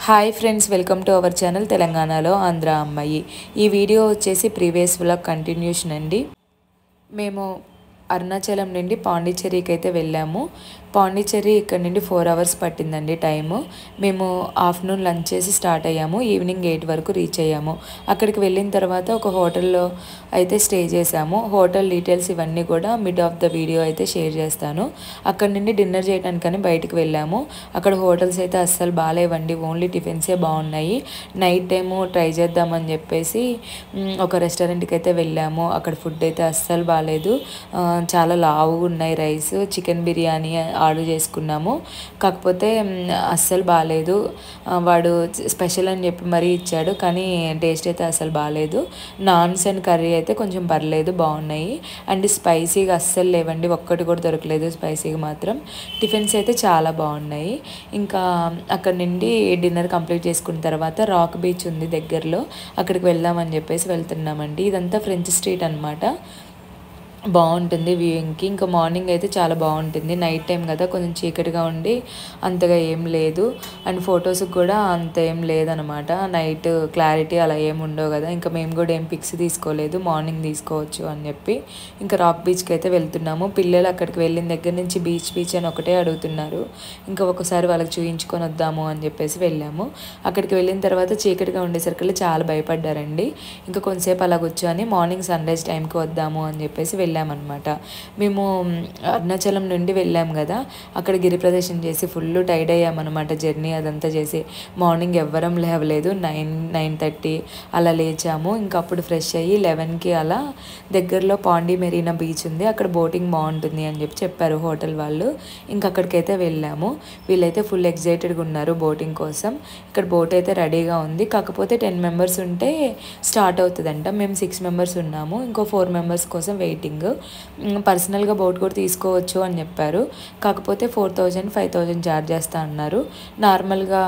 Hi friends, welcome to our channel తెలంగాణలో ఆంధ్ర అమ్మాయి. ఈ వీడియో వచ్చేసి ప్రీవియస్ వ్లాగ్ కంటిన్యూషన్ అండి. మేము అరుణాచలం నుండి పాండిచ్చేరికి అయితే వెళ్ళాము. పాండిచ్చేరి ఇక్కడ నుండి 4 hours పట్టిందండి టైము. మేము ఆఫ్టర్నూన్ లంచ్ చేసి స్టార్ట్ అయ్యాము. ఈవినింగ్ 8 వరకు రీచ్ అయ్యాము. అక్కడికి వెళ్ళిన తర్వాత ఒక హోటల్లో అయితే స్టే చేసాము. హోటల్ డీటెయిల్స్ ఇవన్నీ కూడా మిడ్ ఆఫ్ ద వీడియో అయితే షేర్ చేస్తాను. అక్కడ నుండి డిన్నర్ చేయడానికని బయటకు వెళ్ళాము. అక్కడ హోటల్స్ అయితే అస్సలు బాగాలేవండి, ఓన్లీ టిఫిన్సే బాగున్నాయి. నైట్ టైము ట్రై చేద్దామని చెప్పేసి ఒక రెస్టారెంట్కి అయితే వెళ్ళాము. అక్కడ ఫుడ్ అయితే అస్సలు బాగాలేదు. చాలా లావుగా ఉన్నాయి రైస్. చికెన్ బిర్యానీ ఆర్డర్ చేసుకున్నాము, కాకపోతే అస్సలు బాగాలేదు. వాడు స్పెషల్ అని చెప్పి మరీ ఇచ్చాడు, కానీ టేస్ట్ అయితే అస్సలు బాగాలేదు. నాన్స్ అండ్ కర్రీ అయితే కొంచెం పర్లేదు, బాగున్నాయి. అండ్ స్పైసీగా అస్సలు లేవండి, ఒక్కటి కూడా దొరకలేదు స్పైసీగా మాత్రం. టిఫిన్స్ అయితే చాలా బాగున్నాయి. ఇంకా అక్కడ నుండి డిన్నర్ కంప్లీట్ చేసుకున్న తర్వాత రాక్ బీచ్ ఉంది దగ్గరలో, అక్కడికి వెళ్దామని చెప్పేసి వెళ్తున్నామండి. ఇదంతా ఫ్రెంచ్ స్ట్రీట్ అనమాట. బాగుంటుంది వ్యూయింగ్కి. ఇంకా మార్నింగ్ అయితే చాలా బాగుంటుంది. నైట్ టైం కదా, కొంచెం చీకటిగా ఉండి అంతగా ఏం లేదు. అండ్ ఫొటోస్కి కూడా అంత ఏం లేదనమాట. నైట్ క్లారిటీ అలా ఏమి ఉండవు కదా. ఇంకా మేము కూడా ఏం పిక్స్ తీసుకోలేదు, మార్నింగ్ తీసుకోవచ్చు అని చెప్పి ఇంకా రాక్ బీచ్కి అయితే వెళ్తున్నాము. పిల్లలు అక్కడికి వెళ్ళిన దగ్గర నుంచి బీచ్ అని ఒకటే అడుగుతున్నారు. ఇంకా ఒకసారి వాళ్ళకి చూయించుకొని వద్దాము అని చెప్పేసి వెళ్ళాము. అక్కడికి వెళ్ళిన తర్వాత చీకటిగా ఉండేసరికి చాలా భయపడ్డారండి. ఇంకా కొంతసేపు అలా కూర్చొని మార్నింగ్ సన్ రైజ్ టైంకి వద్దాము అని చెప్పేసి వెళ్ళామన్నమాట. మేము అరుణాచలం నుండి వెళ్ళాము కదా, అక్కడ గిరి ప్రదర్శన చేసి ఫుల్ టైర్డ్ అయ్యామన్నమాట. జర్నీ అదంతా చేసి మార్నింగ్ ఎవ్వరం లేవలేదు. 9:30 అలా లేచాము. ఇంకా అప్పుడు ఫ్రెష్ అయ్యి 11కి అలా దగ్గరలో పాండి మెరీనా బీచ్ ఉంది, అక్కడ బోటింగ్ బాగుంటుంది అని చెప్పి చెప్పారు హోటల్ వాళ్ళు. ఇంకా అక్కడికైతే వెళ్ళాము. వీళ్ళైతే ఫుల్ ఎక్సైటెడ్గా ఉన్నారు బోటింగ్ కోసం. ఇక్కడ బోట్ అయితే రెడీగా ఉంది, కాకపోతే 10 members ఉంటే స్టార్ట్ అవుతుందంట. మేము 6 members ఉన్నాము, ఇంకో 4 members కోసం వెయిటింగ్. పర్సనల్గా బోట్ కూడా తీసుకోవచ్చు అని చెప్పారు, కాకపోతే 4,000 5,000 ఛార్జ్ చేస్తా అన్నారు. నార్మల్గా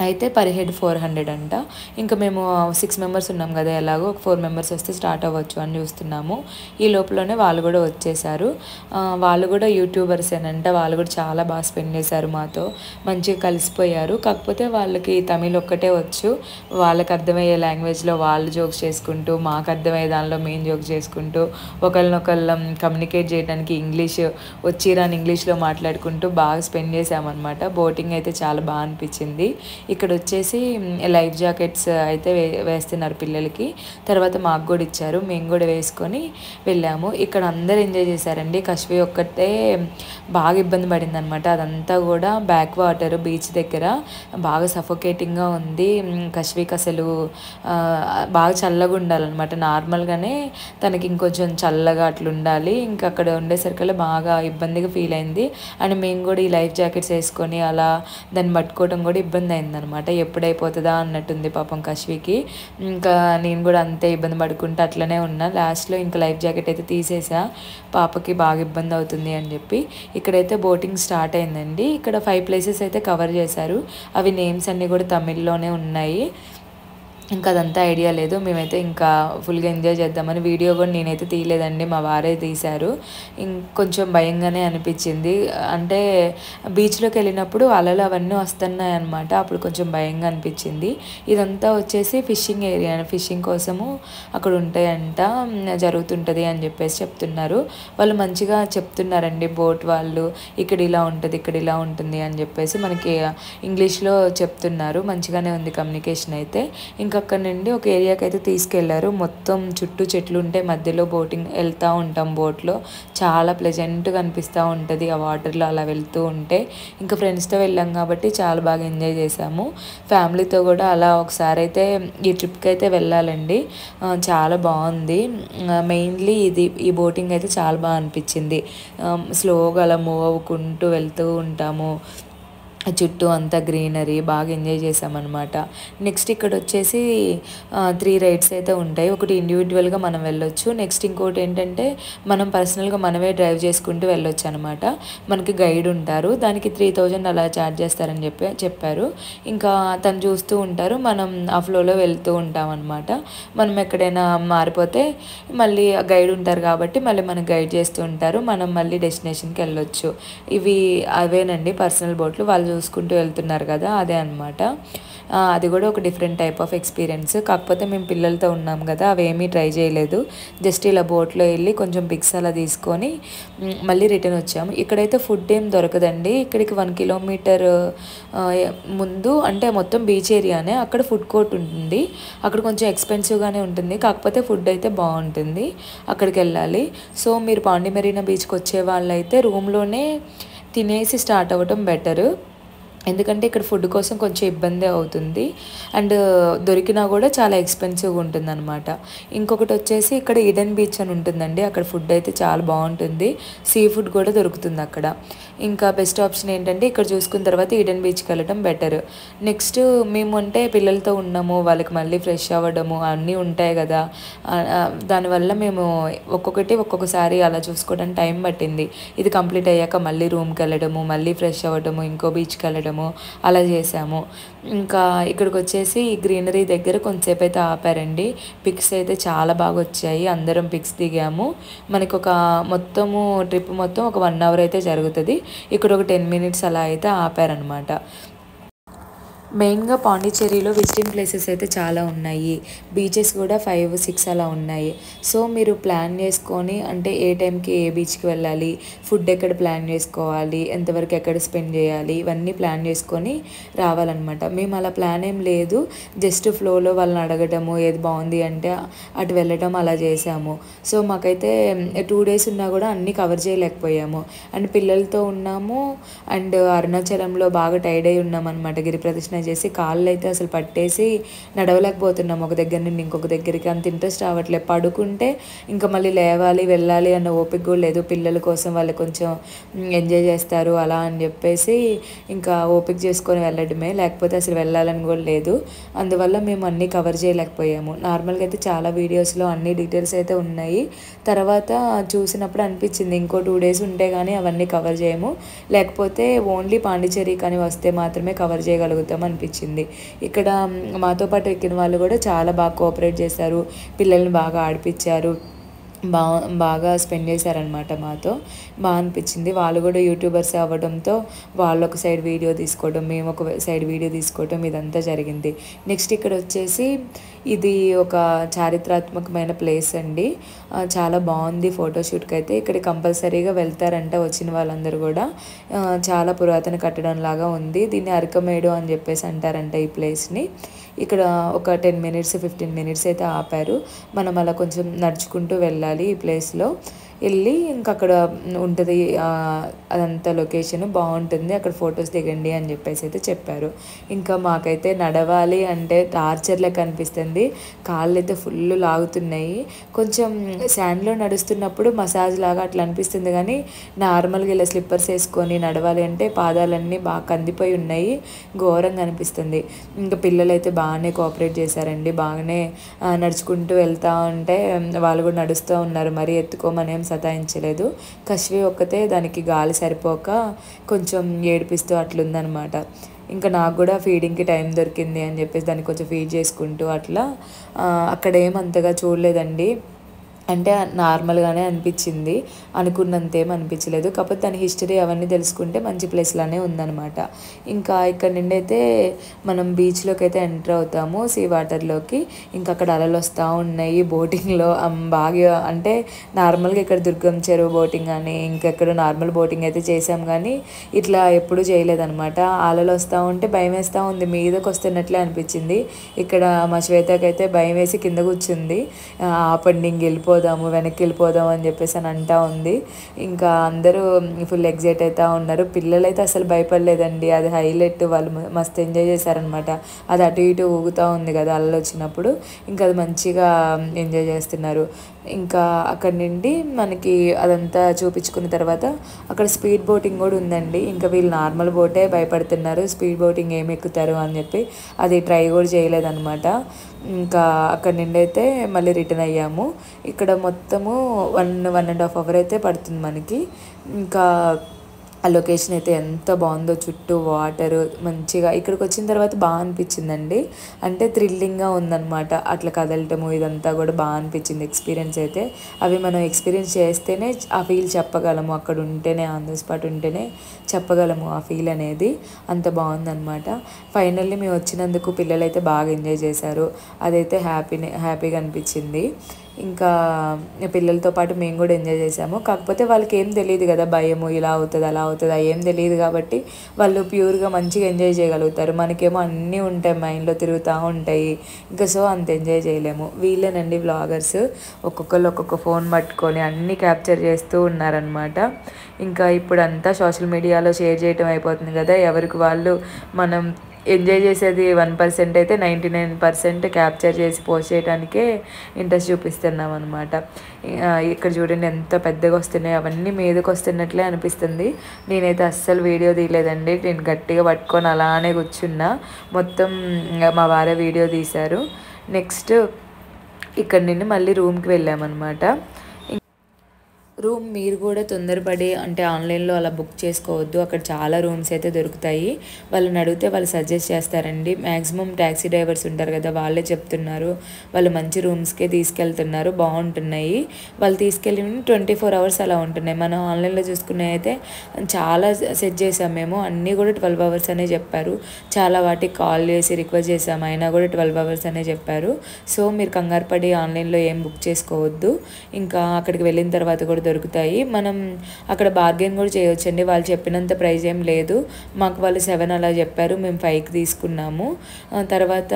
అయితే పర్ హెడ్ 400 అంట. ఇంకా మేము 6 members ఉన్నాం కదా, ఎలాగో ఒక 4 members వస్తే స్టార్ట్ అవ్వచ్చు అని చూస్తున్నాము. ఈ లోపలనే వాళ్ళు కూడా వచ్చేసారు. వాళ్ళు కూడా యూట్యూబర్సేనంట. వాళ్ళు కూడా చాలా బాగా స్పెండ్ చేశారు మాతో, మంచిగా కలిసిపోయారు. కాకపోతే వాళ్ళకి తమిళ్ ఒక్కటే వచ్చు. వాళ్ళకి అర్థమయ్యే లాంగ్వేజ్లో వాళ్ళు జోక్స్ చేసుకుంటూ, మాకు అర్థమయ్యే దానిలో మేము జోక్స్ చేసుకుంటూ, ఒకళ్ళనొకళ్ళం కమ్యూనికేట్ చేయడానికి ఇంగ్లీష్ వచ్చిరాని ఇంగ్లీష్లో మాట్లాడుకుంటూ బాగా స్పెండ్ చేసామన్నమాట. బోటింగ్ అయితే చాలా బాగా అనిపించింది. ఇక్కడ వచ్చేసి లైఫ్ జాకెట్స్ అయితే వేస్తున్నారు పిల్లలకి. తర్వాత మాకు కూడా ఇచ్చారు, మేము కూడా వేసుకొని వెళ్ళాము. ఇక్కడ అందరు ఎంజాయ్ చేశారండి. కశ్వి ఒక్కటే బాగా ఇబ్బంది పడింది అనమాట. అదంతా కూడా బ్యాక్ వాటర్ బీచ్ దగ్గర బాగా సఫోకేటింగ్గా ఉంది. కశ్వికి అసలు బాగా చల్లగా ఉండాలన్నమాట. నార్మల్గానే తనకి ఇంకొంచెం చల్లగా అట్లా ఉండాలి. ఇంకా అక్కడ ఉండేసరికి బాగా ఇబ్బందిగా ఫీల్ అయింది. అండ్ మేము కూడా ఈ లైఫ్ జాకెట్స్ వేసుకొని అలా దాన్ని పట్టుకోవడం కూడా ఇబ్బంది అయిందనమాట. ఎప్పుడైపోతుందా అన్నట్టుంది పాపం కశ్వికి. ఇంకా నేను కూడా అంతే ఇబ్బంది పడుకుంటూ అట్లనే ఉన్నా. లాస్ట్లో ఇంకా లైఫ్ జాకెట్ అయితే తీసేసా, పాపకి బాగా ఇబ్బంది అవుతుంది అని చెప్పి. ఇక్కడైతే బోటింగ్ స్టార్ట్ అయిందండి. ఇక్కడ 5 places అయితే కవర్ చేశారు. అవి నేమ్స్ అన్నీ కూడా తమిళ్లోనే ఉన్నాయి. ఇంకా అదంతా ఐడియా లేదు. మేమైతే ఇంకా ఫుల్గా ఎంజాయ్ చేద్దామని వీడియో కూడా నేనైతే తీయలేదండి, మా వారే తీశారు. ఇంకొంచెం భయంగానే అనిపించింది. అంటే బీచ్లోకి వెళ్ళినప్పుడు అలలు అవన్నీ వస్తున్నాయి అనమాట, అప్పుడు కొంచెం భయంగా అనిపించింది. ఇదంతా వచ్చేసి ఫిషింగ్ ఏరియా, ఫిషింగ్ కోసము అక్కడ ఉంటాయంట, జరుగుతుంటుంది అని చెప్పేసి చెప్తున్నారు. వాళ్ళు మంచిగా చెప్తున్నారండి బోట్ వాళ్ళు, ఇక్కడ ఇలా ఉంటుంది ఇక్కడ ఇలా ఉంటుంది అని చెప్పేసి మనకి ఇంగ్లీష్లో చెప్తున్నారు. మంచిగానే ఉంది కమ్యూనికేషన్ అయితే. ఇంకా అక్కడ నుండి ఒక ఏరియాకి అయితే తీసుకెళ్లారు. మొత్తం చుట్టూ చెట్లు ఉంటే మధ్యలో బోటింగ్ వెళ్తూ ఉంటాం బోట్లో. చాలా ప్లెజెంట్గా అనిపిస్తూ ఉంటుంది ఆ వాటర్లో అలా వెళ్తూ ఉంటే. ఇంకా ఫ్రెండ్స్తో వెళ్ళాం కాబట్టి చాలా బాగా ఎంజాయ్ చేసాము. ఫ్యామిలీతో కూడా అలా ఒకసారి అయితే ఈ ట్రిప్కి అయితే వెళ్ళాలండి, చాలా బాగుంది. మెయిన్లీ ఈ బోటింగ్ అయితే చాలా బాగా అనిపించింది. స్లోగా అలా మూవ్ అవ్వుకుంటూ వెళ్తూ ఉంటాము. చుట్టూ అంతా గ్రీనరీ, బాగా ఎంజాయ్ చేసామన్నమాట. నెక్స్ట్ ఇక్కడ వచ్చేసి 3 rides అయితే ఉంటాయి. ఒకటి ఇండివిజువల్గా మనం వెళ్ళొచ్చు. నెక్స్ట్ ఇంకోటి ఏంటంటే మనం పర్సనల్గా మనమే డ్రైవ్ చేసుకుంటూ వెళ్ళొచ్చు అనమాట. మనకి గైడ్ ఉంటారు, దానికి 3,000 అలా ఛార్జ్ చేస్తారని చెప్పారు. ఇంకా తను చూస్తూ ఉంటారు, మనం ఆ ఫ్లోలో వెళ్తూ ఉంటాం అనమాట. మనం ఎక్కడైనా మారిపోతే మళ్ళీ గైడ్ ఉంటారు కాబట్టి మళ్ళీ మనకు గైడ్ చేస్తూ ఉంటారు, మనం మళ్ళీ డెస్టినేషన్కి వెళ్ళొచ్చు. ఇవి అవేనండి పర్సనల్ బోట్లు. వాళ్ళు చూసుకుంటూ వెళ్తున్నారు కదా, అదే అనమాట. అది కూడా ఒక డిఫరెంట్ టైప్ ఆఫ్ ఎక్స్పీరియన్స్. కాకపోతే మేము పిల్లలతో ఉన్నాం కదా, అవేమీ ట్రై చేయలేదు. జస్ట్ ఇలా బోట్లో వెళ్ళి కొంచెం పిక్స్ అలా తీసుకొని మళ్ళీ రిటర్న్ వచ్చాము. ఇక్కడైతే ఫుడ్ ఏం దొరకదండి. ఇక్కడికి 1 కిలోమీటర్ ముందు అంటే మొత్తం బీచ్ ఏరియానే, అక్కడ ఫుడ్ కోర్ట్ ఉంటుంది. అక్కడ కొంచెం ఎక్స్పెన్సివ్గానే ఉంటుంది, కాకపోతే ఫుడ్ అయితే బాగుంటుంది. అక్కడికి వెళ్ళాలి. సో మీరు పాండి మెరీనా బీచ్కి వచ్చే వాళ్ళైతే రూమ్లోనే తినేసి స్టార్ట్ అవ్వటం బెటరు. ఎందుకంటే ఇక్కడ ఫుడ్ కోసం కొంచెం ఇబ్బంది అవుతుంది, అండ్ దొరికినా కూడా చాలా ఎక్స్పెన్సివ్గా ఉంటుంది అనమాట. ఇంకొకటి వచ్చేసి ఇక్కడ ఈడెన్ బీచ్ అని ఉంటుందండి. అక్కడ ఫుడ్ అయితే చాలా బాగుంటుంది, సీ ఫుడ్ కూడా దొరుకుతుంది అక్కడ. ఇంకా బెస్ట్ ఆప్షన్ ఏంటంటే ఇక్కడ చూసుకున్న తర్వాత ఈడెన్ బీచ్కి వెళ్ళడం బెటర్. నెక్స్ట్ మేము అంటే పిల్లలతో ఉన్నాము, వాళ్ళకి మళ్ళీ ఫ్రెష్ అవ్వడము అన్నీ ఉంటాయి కదా, దానివల్ల మేము ఒక్కొక్కసారి అలా చూసుకోవడానికి టైం పట్టింది. ఇది కంప్లీట్ అయ్యాక మళ్ళీ రూమ్కి వెళ్ళడము, మళ్ళీ ఫ్రెష్ అవ్వడము, ఇంకో బీచ్కి వెళ్ళడము అలా చేసాము. ఇంకా ఇక్కడికి వచ్చేసి గ్రీనరీ దగ్గర కొంతసేపు అయితే ఆపారండి. పిక్స్ అయితే చాలా బాగా వచ్చాయి. అందరం పిక్స్ దిగాము. మనకు ఒక మొత్తము ట్రిప్ మొత్తం ఒక 1 అవర్ అయితే జరుగుతుంది. ఇక్కడ ఒక 10 మినిట్స్ అలా అయితే ఆపారనమాట. మెయిన్గా పాండిచ్చేరిలో విజిటింగ్ ప్లేసెస్ అయితే చాలా ఉన్నాయి. బీచెస్ కూడా 5, 6 అలా ఉన్నాయి. సో మీరు ప్లాన్ చేసుకొని అంటే ఏ టైంకి ఏ బీచ్కి వెళ్ళాలి, ఫుడ్ ఎక్కడ ప్లాన్ చేసుకోవాలి, ఎంతవరకు ఎక్కడ స్పెండ్ చేయాలి, ఇవన్నీ ప్లాన్ చేసుకొని రావాలన్నమాట. మేము అలా ప్లాన్ ఏం లేదు, జస్ట్ ఫ్లోలో వాళ్ళని అడగటము, ఏది బాగుంది అంటే అటు వెళ్ళటం అలా చేసాము. సో మాకైతే 2 డేస్ ఉన్నా కూడా అన్నీ కవర్ చేయలేకపోయాము. అండ్ పిల్లలతో ఉన్నాము, అండ్ అరుణాచలంలో బాగా టైర్డ్ అయి ఉన్నాం అనమాట. గిరి ప్రదర్శన చేసి కాళ్ళు అయితే అసలు పట్టేసి నడవలేకపోతున్నాం ఒక దగ్గర నుండి ఇంకొక దగ్గరికి. అంత ఇంట్రెస్ట్ రావట్లేదు. పడుకుంటే ఇంకా మళ్ళీ లేవాలి వెళ్ళాలి అన్న ఓపిక కూడా లేదు. పిల్లల కోసం వాళ్ళు కొంచెం ఎంజాయ్ చేస్తారు అలా అని చెప్పేసి ఇంకా ఓపిక చేసుకొని వెళ్ళడమే, లేకపోతే అసలు వెళ్ళాలని కూడా లేదు. అందువల్ల మేము అన్నీ కవర్ చేయలేకపోయాము. నార్మల్గా అయితే చాలా వీడియోస్లో అన్ని డీటెయిల్స్ అయితే ఉన్నాయి. తర్వాత చూసినప్పుడు అనిపించింది ఇంకో 2 డేస్ ఉంటే కానీ అవన్నీ కవర్ చేయము, లేకపోతే ఓన్లీ పాండిచ్చేరి కానీ వస్తే మాత్రమే కవర్ చేయగలుగుతాం అనిపించింది. ఇక్కడ మాతో పాటు ఎక్కిన వాళ్ళు కూడా చాలా బాగా కోఆపరేట్ చేశారు, పిల్లల్ని బాగా ఆడిపించారు, బాగా స్పెండ్ చేశారనమాట. మాతో బాగా అనిపించింది. వాళ్ళు కూడా యూట్యూబర్స్ అవ్వడంతో వాళ్ళు ఒక సైడ్ వీడియో తీసుకోవడం, మేము ఒక సైడ్ వీడియో తీసుకోవడం ఇదంతా జరిగింది. నెక్స్ట్ ఇక్కడ వచ్చేసి ఇది ఒక చారిత్రాత్మకమైన ప్లేస్ అండి. చాలా బాగుంది ఫోటోషూట్కి అయితే. ఇక్కడ కంపల్సరీగా వెళ్తారంట వచ్చిన వాళ్ళందరూ కూడా. చాలా పురాతన కట్టడం లాగా ఉంది. దీన్ని అరకమేడు అని చెప్పేసి అంటారంట ఈ ప్లేస్ని. ఇక్కడ ఒక 10 మినిట్స్ 15 మినిట్స్ అయితే ఆపారు. మనం అలా కొంచెం నడుచుకుంటూ వెళ్ళాలి. ఈ ప్లేస్లో వెళ్ళి ఇంకా అక్కడ ఉంటుంది అదంతా లొకేషన్ బాగుంటుంది, అక్కడ ఫొటోస్ దిగండి అని చెప్పేసి అయితే చెప్పారు. ఇంకా మాకైతే నడవాలి అంటే టార్చర్లే కనిపిస్తుంది. కాళ్ళు అయితే ఫుల్ లాగుతున్నాయి. కొంచెం శాండ్లో నడుస్తున్నప్పుడు మసాజ్ లాగా అట్లా అనిపిస్తుంది, కానీ నార్మల్గా ఇలా స్లిప్పర్స్ వేసుకొని నడవాలి అంటే పాదాలన్నీ బాగా కందిపోయి ఉన్నాయి, ఘోరంగా అనిపిస్తుంది. ఇంకా పిల్లలు అయితే బాగానే కోఆపరేట్ చేశారండి. బాగానే నడుచుకుంటూ వెళ్తూ ఉంటే వాళ్ళు కూడా నడుస్తూ ఉన్నారు. మరీ ఎత్తుకోమనేం సతాయించలేదు. కశ్వి ఒక్కతే దానికి గాలి సరిపోక కొంచెం ఏడిపిస్తూ అట్లుందనమాట. ఇంకా నాకు కూడా ఫీడింగ్కి టైం దొరికింది అని చెప్పేసి దాన్ని కొంచెం ఫీడ్ చేసుకుంటూ అట్లా అక్కడ ఏమంతగా చూడలేదండి. అంటే నార్మల్గానే అనిపించింది, అనుకున్నంతేం అనిపించలేదు. కాకపోతే దాని హిస్టరీ అవన్నీ తెలుసుకుంటే మంచి ప్లేస్లానే ఉందన్నమాట. ఇంకా ఇక్కడ నుండి అయితే మనం బీచ్లోకి అయితే ఎంటర్ అవుతాము, సీ వాటర్లోకి. ఇంకా అక్కడ అలలు వస్తూ ఉన్నాయి. బోటింగ్లో బాగా అంటే నార్మల్గా ఇక్కడ దుర్గం చెరువు బోటింగ్ అని ఇంకెక్కడ నార్మల్ బోటింగ్ అయితే చేసాం, కానీ ఇట్లా ఎప్పుడూ చేయలేదన్నమాట. అలలు వస్తూ ఉంటే భయం వేస్తూ ఉంది, మీదకి వస్తున్నట్లే అనిపించింది. ఇక్కడ మా శ్వేతకైతే భయం వేసి కింద కూర్చుంది. ఆపండి వెళ్ళిపోదాము, వెనక్కి వెళ్ళిపోదాం అని చెప్పేసి అని అంటూ ఉంది. ఇంకా అందరూ ఫుల్ ఎగ్జైట్ అవుతూ ఉన్నారు. పిల్లలైతే అసలు భయపడలేదండి, అది హైలైట్. వాళ్ళు మస్తు ఎంజాయ్ చేశారనమాట. అది అటు ఇటు ఊగుతూ ఉంది కదా అలలు వచ్చినప్పుడు, ఇంకా అది మంచిగా ఎంజాయ్ చేస్తున్నారు. ఇంకా అక్కడి నుండి మనకి అదంతా చూపించుకున్న తర్వాత అక్కడ స్పీడ్ బోటింగ్ కూడా ఉందండి. ఇంకా వీళ్ళు నార్మల్ బోటే భయపడుతున్నారు, స్పీడ్ బోటింగ్ ఏమి ఎక్కుతారు అని చెప్పి అది ట్రై కూడా చేయలేదన్నమాట. ఇంకా అక్కడి నుండి అయితే మళ్ళీ రిటర్న్ అయ్యాము. ఇక్కడ మొత్తము 1.5 అవర్ అయితే పడుతుంది మనకి. ఇంకా ఆ లొకేషన్ అయితే ఎంత బాగుందో, చుట్టూ వాటరు మంచిగా. ఇక్కడికి వచ్చిన తర్వాత బాగా అనిపించిందండి, అంటే థ్రిల్లింగ్గా ఉందన్నమాట. అట్లా కదలటము ఇదంతా కూడా బాగా అనిపించింది ఎక్స్పీరియన్స్ అయితే. అవి మనం ఎక్స్పీరియన్స్ చేస్తేనే ఆ ఫీల్ చెప్పగలము, అక్కడ ఉంటేనే ఆన్ ద స్పాట్ ఉంటేనే చెప్పగలము ఆ ఫీల్ అనేది. అంత బాగుందన్నమాట. ఫైనల్లీ మేము వచ్చినందుకు పిల్లలైతే బాగా ఎంజాయ్ చేశారు, అదైతే హ్యాపీగా అనిపించింది. ఇంకా పిల్లలతో పాటు మేము కూడా ఎంజాయ్ చేసాము. కాకపోతే వాళ్ళకి ఏం తెలియదు కదా, భయము ఇలా అవుతుంది అలా అవుతుంది ఏం తెలియదు కాబట్టి వాళ్ళు ప్యూర్గా మంచిగా ఎంజాయ్ చేయగలుగుతారు. మనకేమో అన్నీ ఉంటాయి, మైండ్లో తిరుగుతూ ఉంటాయి, ఇంకా సో అంత ఎంజాయ్ చేయలేము. వీళ్ళేనండి వ్లాగర్స్, ఒక్కొక్కరు ఒక్కొక్క ఫోన్ పట్టుకొని అన్నీ క్యాప్చర్ చేస్తూ ఉన్నారనమాట. ఇంకా ఇప్పుడు అంతా సోషల్ మీడియాలో షేర్ చేయటం అయిపోతుంది కదా, ఎవరికి వాళ్ళు. మనం ఎంజాయ్ చేసేది 1% అయితే 99% క్యాప్చర్ చేసి పోస్ట్ చేయడానికే ఇంట్రెస్ట్ చూపిస్తున్నాం అనమాట. ఇక్కడ చూడండి ఎంత పెద్దగా వస్తున్నాయి, అవన్నీ మీదకి వస్తున్నట్లే అనిపిస్తుంది. నేనైతే అస్సలు వీడియో తీయలేదండి, నేను గట్టిగా పట్టుకొని అలానే కూర్చున్నా. మొత్తం మా వారే వీడియో తీశారు. నెక్స్ట్ ఇక్కడ నుండి మళ్ళీ రూమ్కి వెళ్ళామన్నమాట. రూమ్ మీరు కూడా తొందరపడి అంటే ఆన్లైన్లో అలా బుక్ చేసుకోవద్దు, అక్కడ చాలా రూమ్స్ అయితే దొరుకుతాయి. వాళ్ళని అడిగితే వాళ్ళు సజెస్ట్ చేస్తారండి. మ్యాక్సిమం ట్యాక్సీ డ్రైవర్స్ ఉంటారు కదా, వాళ్ళే చెప్తున్నారు, వాళ్ళు మంచి రూమ్స్కే తీసుకెళ్తున్నారు, బాగుంటున్నాయి. వాళ్ళు తీసుకెళ్ళి 24 hours అలా ఉంటున్నాయి. మనం ఆన్లైన్లో చూసుకునే అయితే చాలా సెట్ చేసాం మేము, అన్నీ కూడా 12 hours అనే చెప్పారు. చాలా వాటికి కాల్ చేసి రిక్వెస్ట్ చేసాము, అయినా కూడా 12 hours అనే చెప్పారు. సో మీరు కంగారు పడి ఆన్లైన్లో ఏం బుక్ చేసుకోవద్దు. ఇంకా అక్కడికి వెళ్ళిన తర్వాత కూడా దొరుకుతాయి. మనం అక్కడ బార్గెన్ కూడా చేయవచ్చండి, వాళ్ళు చెప్పినంత ప్రైస్ ఏం లేదు. మాకు వాళ్ళు 7 అలా చెప్పారు, మేము 5కి తీసుకున్నాము. తర్వాత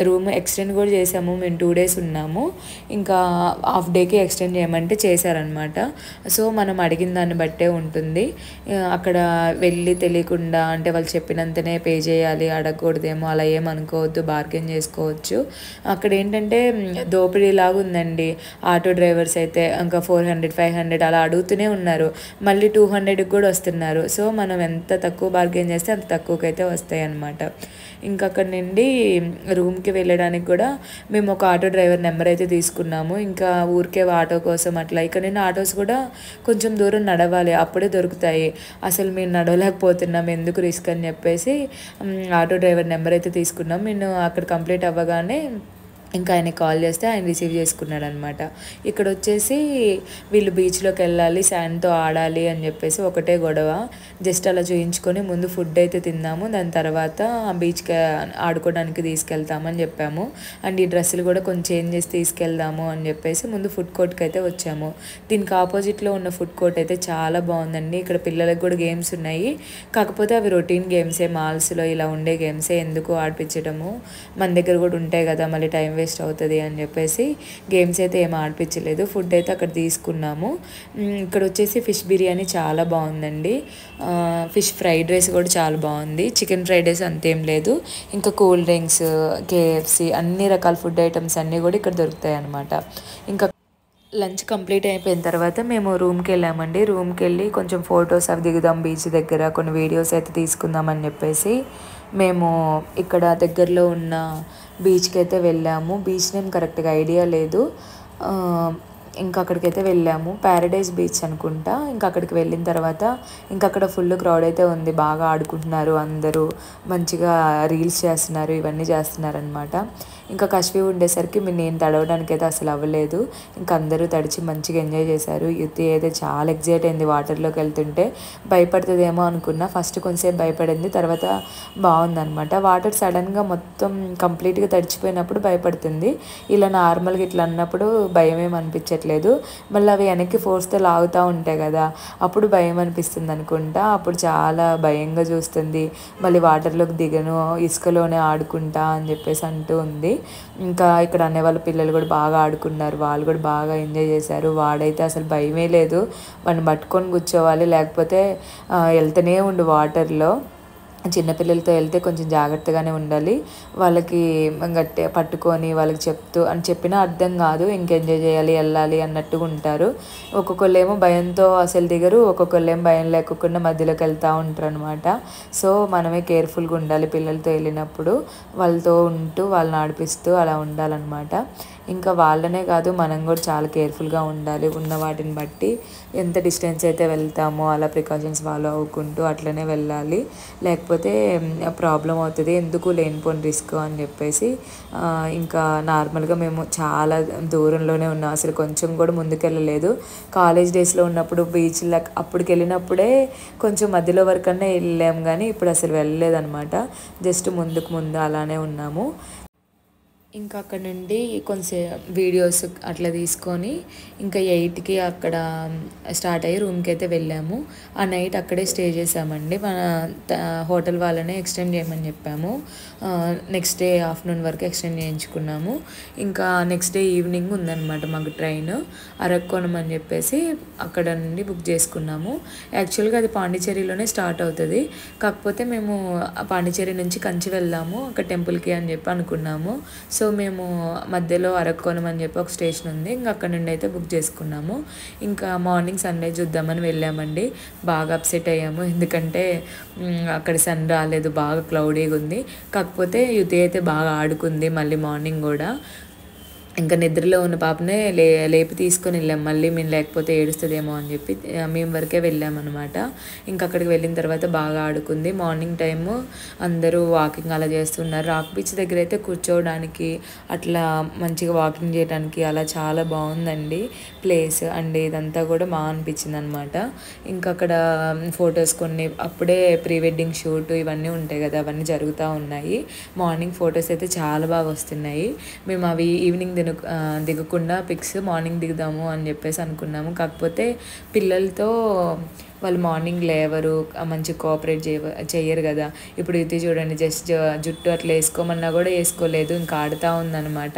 రూమ్ ఎక్స్టెండ్ కూడా చేసాము, మేము 2 days ఉన్నాము. ఇంకా హాఫ్ డేకి ఎక్స్టెండ్ చేయమంటే చేశారనమాట. సో మనం అడిగిన దాన్ని బట్టే ఉంటుంది. అక్కడ వెళ్ళి తెలియకుండా అంటే వాళ్ళు చెప్పినంతనే పే చేయాలి, అడగకూడదేమో అలా ఏం అనుకోవద్దు, బార్గెన్ చేసుకోవచ్చు. అక్కడ ఏంటంటే దోపిడీలాగా ఉందండి. ఆటో డ్రైవర్స్ అయితే ఇంకా 400-500 అలా అడుగుతూనే ఉన్నారు, మళ్ళీ 200కి కూడా వస్తున్నారు. సో మనం ఎంత తక్కువ బార్గెన్ చేస్తే అంత తక్కువకైతే వస్తాయి అన్నమాట. ఇంకా అక్కడ నుండి రూమ్కి వెళ్ళడానికి కూడా మేము ఒక ఆటో డ్రైవర్ నెంబర్ అయితే తీసుకున్నాము. ఇంకా ఊరికే ఆటో కోసం అట్లా, ఇక్కడ నుండి ఆటోస్ కూడా కొంచెం దూరం నడవాలి, అప్పుడే దొరుకుతాయి. అసలు మేము నడవలేకపోతున్నాం, ఎందుకు రిస్క్ అని చెప్పేసి ఆటో డ్రైవర్ నెంబర్ అయితే తీసుకున్నాం. నేను అక్కడ కంప్లీట్ అవ్వగానే ఇంకా ఆయనకి కాల్ చేస్తే ఆయన రిసీవ్ చేసుకున్నాడు అనమాట. ఇక్కడ వచ్చేసి వీళ్ళు బీచ్లోకి వెళ్ళాలి, శాండ్తో ఆడాలి అని చెప్పేసి ఒకటే గొడవ. జస్ట్ అలా చూయించుకొని ముందు ఫుడ్ అయితే తిన్నాము, దాని తర్వాత బీచ్కి ఆడుకోవడానికి తీసుకెళ్తామని చెప్పాము. అండ్ ఈ డ్రెస్సులు కూడా కొంచెం చేంజ్ చేసి తీసుకెళ్దాము అని చెప్పేసి ముందు ఫుడ్ కోర్ట్కి అయితే వచ్చాము. దీనికి ఆపోజిట్లో ఉన్న ఫుడ్ కోర్ట్ అయితే చాలా బాగుందండి. ఇక్కడ పిల్లలకు కూడా గేమ్స్ ఉన్నాయి, కాకపోతే అవి రొటీన్ గేమ్సే, మాల్స్లో ఇలా ఉండే గేమ్సే, ఎందుకు ఆడిపించడము, మన దగ్గర కూడా ఉంటాయి కదా మళ్ళీ టైం వేస్ట్ అవుతుంది అని చెప్పేసి గేమ్స్ అయితే ఏం ఆడిపించలేదు. ఫుడ్ అయితే అక్కడ తీసుకున్నాము. ఇక్కడ వచ్చేసి ఫిష్ బిర్యానీ చాలా బాగుందండి, ఫిష్ ఫ్రైడ్ రైస్ కూడా చాలా బాగుంది, చికెన్ ఫ్రైడ్ రైస్ అంతేం లేదు. ఇంకా కూల్ డ్రింక్స్, కేఎఫ్సి అన్ని రకాల ఫుడ్ ఐటమ్స్ అన్నీ కూడా ఇక్కడ దొరుకుతాయి అన్నమాట. ఇంకా లంచ్ కంప్లీట్ అయిపోయిన తర్వాత మేము రూమ్కి వెళ్ళామండి. రూమ్కి వెళ్ళి కొంచెం ఫొటోస్ అవి దిగుదాం బీచ్ దగ్గర, కొన్ని వీడియోస్ అయితే తీసుకుందామని చెప్పేసి మేము ఇక్కడ దగ్గరలో ఉన్న బీచ్కి అయితే వెళ్ళాము. బీచ్ నేమ్ కరెక్ట్గా ఐడియా లేదు. ఇంకా అక్కడికైతే వెళ్ళాము, ప్యారడైజ్ బీచ్ అనుకుంటా. ఇంకా అక్కడికి వెళ్ళిన తర్వాత ఇంకా అక్కడ ఫుల్ క్రౌడ్ అయితే ఉంది, బాగా ఆడుకుంటున్నారు అందరూ, మంచిగా రీల్స్ చేస్తున్నారు, ఇవన్నీ చేస్తున్నారు అనమాట. ఇంకా కష్వి ఉండేసరికి నేను తడవడానికి అయితే అసలు అవ్వలేదు. ఇంకా అందరూ తడిచి మంచిగా ఎంజాయ్ చేశారు. యుతి అయితే చాలా ఎగ్జైట్ అయింది, వాటర్లోకి వెళ్తుంటే భయపడుతుందేమో అనుకున్నా. ఫస్ట్ కొంచెంసేపు భయపడింది, తర్వాత బాగుందనమాట. వాటర్ సడన్గా మొత్తం కంప్లీట్గా తడిచిపోయినప్పుడు భయపడుతుంది, ఇలా నార్మల్గా ఇట్లా అన్నప్పుడు భయం ఏమి అనిపించట్లేదు. మళ్ళీ అవి వెనక్కి ఫోర్స్తో లాగుతూ ఉంటాయి కదా, అప్పుడు భయం అనిపిస్తుంది అనుకుంటా. అప్పుడు చాలా భయంగా చూస్తుంది, మళ్ళీ వాటర్లోకి దిగను, ఇసుకలోనే ఆడుకుంటా అని చెప్పేసి అంటూ ఉంది. ఇంకా ఇక్కడ అనేవాళ్ళ పిల్లలు కూడా బాగా ఆడుకున్నారు, వాళ్ళు కూడా బాగా ఎంజాయ్ చేశారు. వాడైతే అసలు భయమే లేదు, వాడిని పట్టుకొని కూర్చోవాలి, లేకపోతే వెళ్తూనే ఉండు వాటర్లో. చిన్నపిల్లలతో వెళ్తే కొంచెం జాగ్రత్తగానే ఉండాలి, వాళ్ళకి గట్టిగా పట్టుకొని వాళ్ళకి చెప్తూ అని చెప్పినా అర్థం కాదు, ఎంజాయ్ చేయాలి వెళ్ళాలి అన్నట్టుగా ఉంటారు. ఒక్కొక్కళ్ళు ఏమో భయంతో అసలు దిగరు, ఒక్కొక్కళ్ళు ఏమో భయం లేకుండా మధ్యలోకి వెళ్తూ ఉంటారు అనమాట. సో మనమే కేర్ఫుల్గా ఉండాలి పిల్లలతో వెళ్ళినప్పుడు, వాళ్ళతో ఉంటూ వాళ్ళని ఆడిపిస్తూ అలా ఉండాలన్నమాట. ఇంకా వాళ్ళనే కాదు మనం కూడా చాలా కేర్ఫుల్గా ఉండాలి. ఉన్న వాటిని బట్టి ఎంత డిస్టెన్స్ అయితే వెళ్తామో అలా ప్రికాషన్స్ ఫాలో అవ్వుకుంటూ అట్లనే వెళ్ళాలి. లేకపోతే ప్రాబ్లం అవుతుంది, ఎందుకు లేనిపోని రిస్క్ అని చెప్పేసి ఇంకా నార్మల్గా మేము చాలా దూరంలోనే ఉన్నాం, అసలు కొంచెం కూడా ముందుకెళ్ళలేదు. కాలేజ్ డేస్లో ఉన్నప్పుడు బీచ్లో అప్పటికి వెళ్ళినప్పుడే కొంచెం మధ్యలో వరకన్నా వెళ్ళాము, కానీ ఇప్పుడు అసలు వెళ్ళలేదన్నమాట. జస్ట్ ముందు అలానే ఉన్నాము. ఇంకా అక్కడ నుండి కొంచెం వీడియోస్ అట్లా తీసుకొని ఇంకా 8కి అక్కడ స్టార్ట్ అయ్యి రూమ్కి అయితే వెళ్ళాము. ఆ నైట్ అక్కడే స్టే చేసామండి. మన హోటల్ వాళ్ళనే ఎక్స్టెండ్ చేయమని చెప్పాము. నెక్స్ట్ డే ఆఫ్టర్నూన్ వరకు ఎక్స్టెండ్ చేయించుకున్నాము. ఇంకా నెక్స్ట్ డే ఈవినింగ్ ఉందన్నమాట మాకు ట్రైన్ అరక్కోణం అని చెప్పేసి అక్కడ నుండి బుక్ చేసుకున్నాము. యాక్చువల్గా అది పాండిచ్చేరిలోనే స్టార్ట్ అవుతుంది, కాకపోతే మేము పాండిచ్చేరి నుంచి కంచి వెళ్దాము అక్కడ టెంపుల్కి అని చెప్పి అనుకున్నాము. సో మేము మధ్యలో అరక్కోణం అని చెప్పి ఒక స్టేషన్ ఉంది, ఇంకా అక్కడ నుండి అయితే బుక్ చేసుకున్నాము. ఇంకా మార్నింగ్ సన్ రైజ్ చూద్దామని వెళ్ళామండి. బాగా అప్సెట్ అయ్యాము, ఎందుకంటే అక్కడ సన్ రాలేదు, బాగా క్లౌడీగా ఉంది. కాకపోతే యుతి అయితే బాగా ఆడుకుంది మళ్ళీ మార్నింగ్ కూడా. ఇంకా నిద్రలో ఉన్న పాపనే లేపి తీసుకొని వెళ్ళాం, మళ్ళీ మేము లేకపోతే ఏడుస్తుందేమో అని చెప్పి మేము వరకే వెళ్ళామన్నమాట. ఇంకా అక్కడికి వెళ్ళిన తర్వాత బాగా ఆడుకుంది. మార్నింగ్ టైము అందరూ వాకింగ్ అలా చేస్తున్నారు. రాక్ బీచ్ దగ్గర అయితే కూర్చోవడానికి అట్లా మంచిగా వాకింగ్ చేయడానికి అలా చాలా బాగుందండి ప్లేస్. అండ్ ఇదంతా కూడా బాగా అనిపించింది అనమాట. ఇంకా అక్కడ ఫొటోస్ కొన్ని అప్పుడే ప్రీ వెడ్డింగ్ షూట్ ఇవన్నీ ఉంటాయి కదా, అవన్నీ జరుగుతూ ఉన్నాయి. మార్నింగ్ ఫొటోస్ అయితే చాలా బాగా వస్తున్నాయి. మేము అవి ఈవినింగ్ దిగకుండా పిక్స్ మార్నింగ్ దిగుదాము అని చెప్పేసి అనుకున్నాము. కాకపోతే పిల్లలతో వాళ్ళు మార్నింగ్ లేవరు, మంచి కోఆపరేట్ చేయరు కదా. ఇప్పుడు ఇది చూడండి, జస్ట్ జుట్టు అట్లా వేసుకోమన్నా కూడా వేసుకోలేదు, ఇంకా ఆడుతూ ఉందన్నమాట.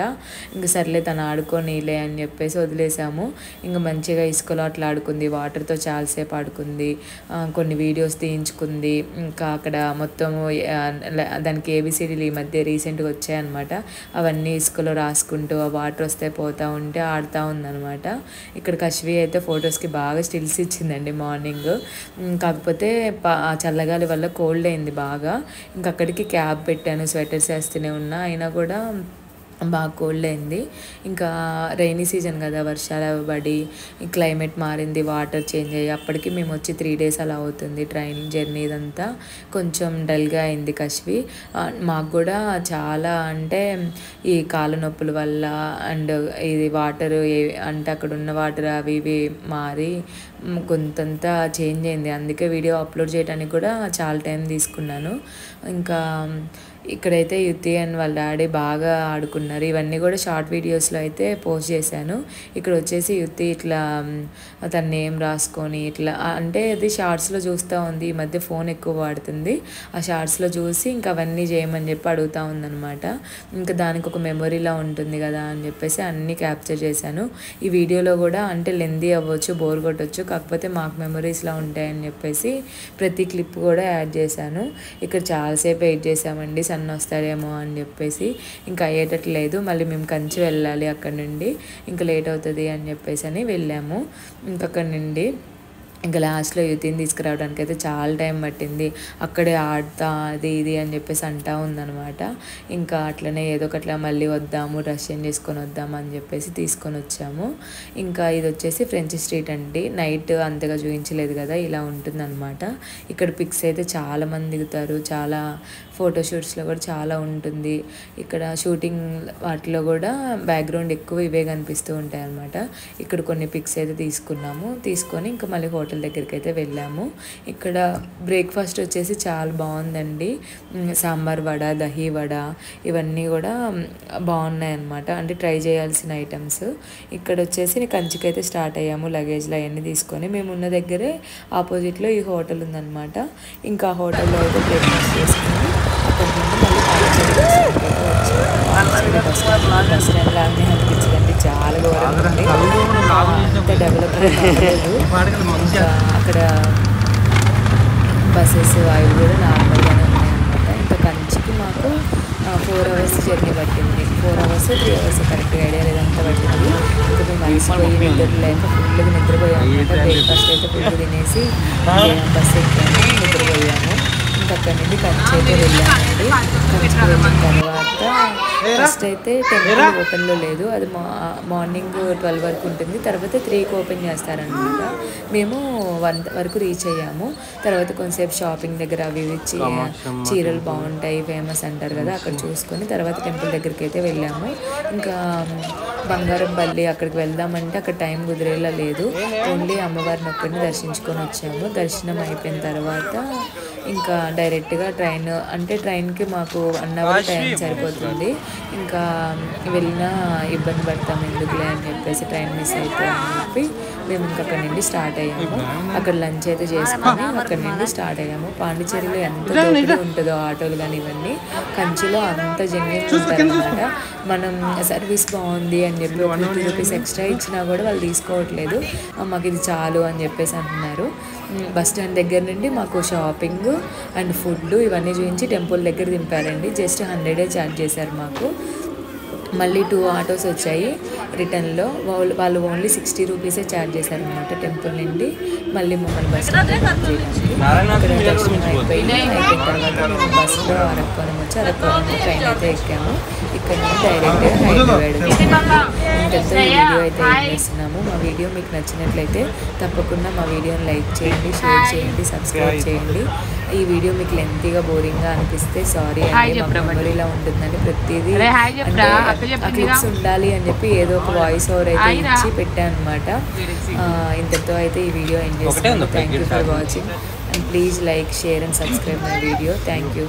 ఇంకా సర్లే తను ఆడుకోనిలే అని చెప్పేసి వదిలేసాము. ఇంకా మంచిగా ఇసుకలో అట్లా ఆడుకుంది, వాటర్తో చాలాసేపు ఆడుకుంది, కొన్ని వీడియోస్ తీయించుకుంది. ఇంకా అక్కడ మొత్తము దానికి ఏబిసిడీలు ఈ మధ్య రీసెంట్గా వచ్చాయన్నమాట, అవన్నీ ఇసుకలో రాసుకుంటూ ఆ వాటర్ వస్తే పోతూ ఉంటే ఆడుతూ ఉందన్నమాట. ఇక్కడ కశ్వి అయితే ఫొటోస్కి బాగా స్టిల్స్ ఇచ్చిందండి మార్నింగ్. కాకపోతే చల్లగాలి వల్ల కోల్డ్ అయింది బాగా. ఇంకా అక్కడికి క్యాప్ పెట్టాను, స్వెటర్స్ వేస్తూనే ఉన్నా, అయినా కూడా బాగా కోల్డ్ అయింది. ఇంకా రైనీ సీజన్ కదా, వర్షాలు పడి క్లైమేట్ మారింది, వాటర్ చేంజ్ అయ్యి అప్పటికి మేము వచ్చి 3 days అలా అవుతుంది. ట్రైన్ జర్నీ ఇదంతా కొంచెం డల్గా అయింది కశ్వి. మాకు కూడా చాలా అంటే ఈ కాళ్ళ నొప్పుల వల్ల అండ్ ఇది వాటర్ అంటే అక్కడ ఉన్న వాటర్ అవి ఇవి మారి కొంతంతా చేంజ్ అయింది. అందుకే వీడియో అప్లోడ్ చేయడానికి కూడా చాలా టైం తీసుకున్నాను. ఇంకా ఇక్కడైతే యుతి అండ్ వాళ్ళ డాడీ బాగా ఆడుకున్నారు. ఇవన్నీ కూడా షార్ట్ వీడియోస్లో అయితే పోస్ట్ చేశాను. ఇక్కడ వచ్చేసి యుతి ఇట్లా తన నేమ్ రాసుకొని ఇట్లా, అంటే అది షార్ట్స్లో చూస్తూ ఉంది. ఈ మధ్య ఫోన్ ఎక్కువ వాడుతుంది, ఆ షార్ట్స్లో చూసి ఇంకా అవన్నీ చేయమని చెప్పి అడుగుతూ ఉందన్నమాట. ఇంకా దానికి ఒక మెమొరీలా ఉంటుంది కదా అని చెప్పేసి అన్నీ క్యాప్చర్ చేశాను. ఈ వీడియోలో కూడా అంటే లెందీ అవ్వచ్చు, బోర్ కొట్టవచ్చు, కాకపోతే మాకు మెమొరీస్లా ఉంటాయని చెప్పేసి ప్రతి క్లిప్ కూడా యాడ్ చేశాను. ఇక్కడ చాలాసేపు వెయిట్ చేసామండి, సన్ వస్తాడేమో అని చెప్పేసి. ఇంకా అయ్యేటట్లేదు, మళ్ళీ మేము కంచి వెళ్ళాలి అక్కడ నుండి, ఇంకా లేట్ అవుతుంది అని చెప్పేసి అని వెళ్ళాము. ఇంకా అక్కడ నుండి ఇంకా లాస్ట్లో యుతిని తీసుకురావడానికి అయితే చాలా టైం పట్టింది. అక్కడే ఆడుతా అది ఇది అని చెప్పేసి అంటా ఉందన్నమాట. ఇంకా అట్లనే ఏదో ఒకట్లా మళ్ళీ వద్దాము, డ్రెస్ చేంజ్ చేసుకొని వద్దాము అని చెప్పేసి తీసుకొని వచ్చాము. ఇంకా ఇది వచ్చేసి ఫ్రెంచ్ స్ట్రీట్ అండి. నైట్ అంతగా చూపించలేదు కదా, ఇలా ఉంటుందన్నమాట. ఇక్కడ పిక్స్ అయితే చాలామంది దిగుతారు, చాలా ఫోటోషూట్స్లో కూడా చాలా ఉంటుంది. ఇక్కడ షూటింగ్ వాటిలో కూడా బ్యాక్గ్రౌండ్ ఎక్కువ ఇవే కనిపిస్తూ ఉంటాయి అన్నమాట. ఇక్కడ కొన్ని పిక్స్ అయితే తీసుకొని ఇంకా మళ్ళీ హోటల్ దగ్గరికి అయితే వెళ్ళాము. ఇక్కడ బ్రేక్ఫాస్ట్ వచ్చేసి చాలా బాగుందండి. సాంబార్ వడ, దహీ వడ ఇవన్నీ కూడా బాగున్నాయి అన్నమాట, అంటే ట్రై చేయాల్సిన ఐటమ్స్. ఇక్కడ వచ్చేసి కంచికైతే స్టార్ట్ అయ్యాము, లగేజ్లో అవన్నీ తీసుకొని. మేము ఉన్న దగ్గరే ఆపోజిట్లో ఈ హోటల్ ఉందన్నమాట. ఇంకా హోటల్లో అయితే బ్రేక్ఫాస్ట్ చేసుకుని అక్కడ నుండి మళ్ళీ బస్ స్టాండ్ లాగానే అనిపించదండి, చాలా ఘోరంగా ఉంది, అంత డెవలప్ అవ్వలేదు. ఇంకా అక్కడ బస్సెస్ అవి కూడా నార్మల్గానే ఉన్నాయన్నమాట. ఇంకా కంచికి మాకు 4 hours జర్నీ పట్టింది, 4 hours 3 hours కరెక్ట్గా ఐడియా లేదంతా పట్టింది. ఇంకా మేము అలసిపోయి నిద్రలేక ఫుల్గా నిద్రపోయాము అనమాట. బ్రేక్ఫాస్ట్ అయితే ఫుల్ తినేసి బస్సు ఎక్కాము, నిద్రపోయాము. ఇంకా అక్కడి నుండి కంచి అయితే వెళ్ళామండి. కంచికి వెళ్ళిన తర్వాత ఫస్ట్ అయితే టెంపుల్ ఓపెన్లో లేదు, అది మార్నింగ్ 12 వరకు ఉంటుంది, తర్వాత 3కి ఓపెన్ చేస్తారనమాట. మేము 1 వరకు రీచ్ అయ్యాము. తర్వాత కొంతసేపు షాపింగ్ దగ్గర అవి ఇచ్చి చీరలు బాగుంటాయి ఫేమస్ అంటారు కదా, అక్కడ చూసుకొని తర్వాత టెంపుల్ దగ్గరికి అయితే వెళ్ళాము. ఇంకా బంగారం బల్లి అక్కడికి వెళ్దామంటే అక్కడ టైం కుదిరేలా లేదు, ఓన్లీ అమ్మవారిని ఒక్కడిని దర్శించుకొని వచ్చాము. దర్శనం అయిపోయిన తర్వాత ఇంకా డైరెక్ట్గా ట్రైన్, అంటే ట్రైన్కి మాకు 1 అవర్ టైం సరిపోతుంది, ఇంకా వెళ్ళినా ఇబ్బంది పడతాం ఎందుకులే అని చెప్పేసి ట్రైన్ మిస్ అయిపోయిందని చెప్పి మేము ఇంకా అక్కడి నుండి స్టార్ట్ అయ్యాము. అక్కడ లంచ్ అయితే చేసుకొని అక్కడి నుండి స్టార్ట్ అయ్యాము. పాండిచేరిలో ఎంత దూరం ఉంటుందో ఆటోలు కానీ ఇవన్నీ, కంచిలో అంత జెన్యున్ ఉంటారనమాట. మనం సర్వీస్ బాగుంది అని చెప్పి 50 రూపీస్ ఎక్స్ట్రా ఇచ్చినా కూడా వాళ్ళు తీసుకోవట్లేదు, మాకు ఇది చాలు అని చెప్పేసి అంటున్నారు. బస్ స్టాండ్ దగ్గర నుండి మాకు షాపింగ్ అండ్ ఫుడ్ ఇవన్నీ చూపించి టెంపుల్ దగ్గర దింపారండి. జస్ట్ 100 ఛార్జ్ చేశారు మాకు. మళ్ళీ 2 ఆటోస్ వచ్చాయి రిటర్న్లో, వాళ్ళు ఓన్లీ 60 రూపీసే ఛార్జ్ చేశారనమాట టెంపుల్ నుండి. మళ్ళీ మమ్మల్ని బస్ స్టాండ్ అక్కడ దర్శనం అయిపోయిన తర్వాత మేము బస్సులో అరక్కోణం వచ్చి అరక్కోణం ట్రైన్ అయితే ఎక్కాము. ఇక్కడ నుంచి డైరెక్ట్గా హైదరాబాద్. ఇంతతో ఈ వీడియో అయితే ఏం చేస్తున్నాము. మా వీడియో మీకు నచ్చినట్లయితే తప్పకుండా మా వీడియోని లైక్ చేయండి, షేర్ చేయండి, సబ్స్క్రైబ్ చేయండి. ఈ వీడియో మీకు లెంతీగా బోరింగ్గా అనిపిస్తే సారీ అండి, మా మెమరీలా ఉంటుందని ప్రతిదీ అంటే ఆ క్లిప్స్ ఉండాలి అని చెప్పి ఏదో ఒక వాయిస్ ఓవర్ అయితే ఇచ్చి పెట్టాను అనమాట. ఇంతతో అయితే ఈ వీడియో ఎండ్ చేస్తాను. Thank you for watching and please like, share and subscribe my video. Thank you.